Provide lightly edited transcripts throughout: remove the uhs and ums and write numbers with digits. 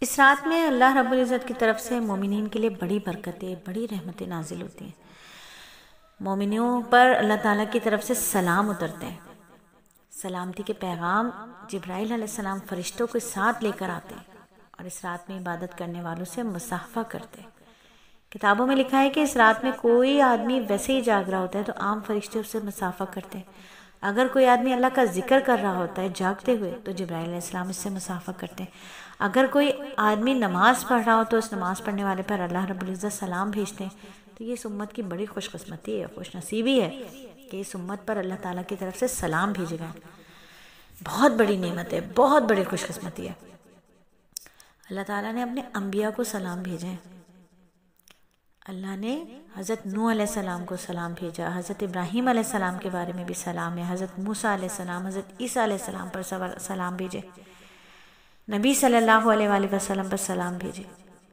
اس رات میں اللہ رب العزت کی طرف سے مومنین کے لیے بڑی برکتیں، بڑی رحمتیں نازل ہوتی ہیں. مومنوں پر اللہ تعالیٰ کی طرف سے سلام اترتے ہیں. سلامتی کے پیغام جبرائیل علیہ السلام فرشتوں کے ساتھ لے کر آتے ہیں اور اس رات میں عبادت کرنے والوں سے مصافحہ کرتے ہیں. کتابوں میں لکھا ہے کہ اس رات میں کوئی آدمی ویسے ہی جاگ رہا ہوتا ہے تو عام فرشتے اس سے مصافحہ کرتے ہیں. اگر کوئی آدمی اللہ کا ذکر کر رہا ہوتا ہے جاگتے ہوئے تو جبرائیل علیہ السلام اس سے مصافحہ کرتے ہیں. اگر کوئی آدمی نماز پڑھ رہا ہو تو اس نماز پڑھنے والے پر اللہ رب العزت سلام بھیجتے ہیں. تو یہ اس امت کی بڑی خوش قسمتی ہے، خوش نصیبی ہے کہ اس امت پر اللہ تعالیٰ کی طرف سے سلام بھیجے گئے. بہت بڑی نعمت ہے، بہت بڑی خوش قسمتی ہے. اللہ تعالیٰ نے اپنے انبیاء کو سلام بھیجے ہیں. اللہ نے حضرت نوح علیہ السلام کو سلام بھیجا، حضرت ابراہیم علیہ السلام کے بارے میں بھی سلام ہے، حضرت موسیٰ علیہ السلام، حضرت عیسیٰ علیہ السلام پر سلام بھیجے، نبی صلی اللہ علیہ وآلہ وسلم پر سلام بھیجے.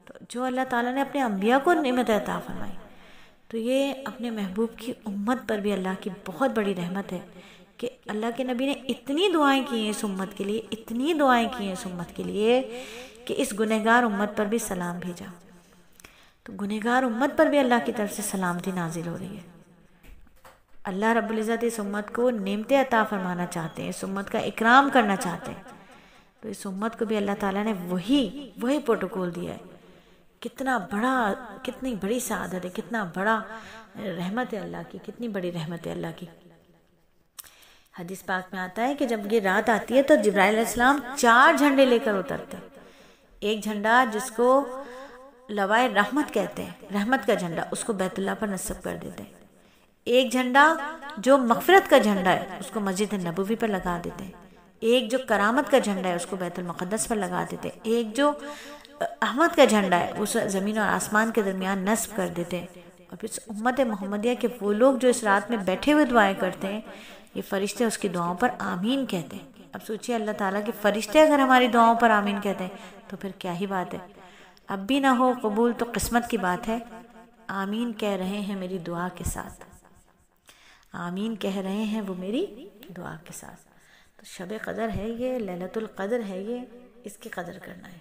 تو جو اللہ تعالیٰ نے اپنے انبیاء کو نعمت عطا فرمائی تو یہ اپنے محبوب کی امت پر بھی اللہ کی بہت بڑی رحمت ہے کہ اللہ کے نبی نے اتنی دعائیں کی ہیں اس امت کے لیے، اتنی دعائیں کی ہیں اس امت کے لیے کہ اس گنہگار امت پر بھی سلام بھیجا. تو گنہگار امت پر بھی اللہ کی طرف سے سلامتی نازل ہو رہی ہے. اللہ رب العزت اس امت کو نعمتیں عطا فرمانا چاہتے ہیں، اس امت کا اکرام کرنا چاہتے ہیں. تو اس امت کو بھی اللہ تعالیٰ نے وہی پروٹوکول دیا ہے. کتنی بڑی سعادت ہے، کتنا بڑا رحمت ہے اللہ کی، کتنی بڑی رحمت ہے اللہ کی. حدیث پاک میں آتا ہے کہ جب یہ رات آتی ہے تو جبرائیل علیہ السلام 4 جھنڈے لے کر اترتے ہیں. ایک جھنڈا جس کو لوائے رحمت کہتے ہیں، رحمت کا جھنڈا، اس کو بیت اللہ پر نصب کر دیتے ہیں. ایک جھنڈا جو مغفرت کا جھنڈا ہے اس کو مسجد نبوی پر لگا دیتے ہیں. ایک جو کرامت کا جھنڈا ہے اس کو بیت المقدس پر لگا دیتے ہیں. ایک جو احمد کا جھنڈا ہے اس زمین اور آسمان کے درمیان نصب کر دیتے ہیں. اور پھر امت محمدیہ کے وہ لوگ جو اس رات میں بیٹھے ہوئے دعائیں کرتے ہیں، یہ فرشتے اس کی دعاؤں پر آمین کہتے ہیں. اب سوچئے اللہ تعالیٰ کے فرشتے اگر ہماری دعاؤں پر آمین کہتے ہیں تو پھر کیا ہی بات ہے. اب بھی نہ ہو قبول تو قسمت کی بات ہے. آمین کہہ رہے ہیں میری دعا کے ساتھ، آمین کہہ رہے ہیں وہ میری دعا کے ساتھ. تو شب قدر ہے یہ، لیلۃ القدر ہے یہ، اس کی قدر کرنا ہے.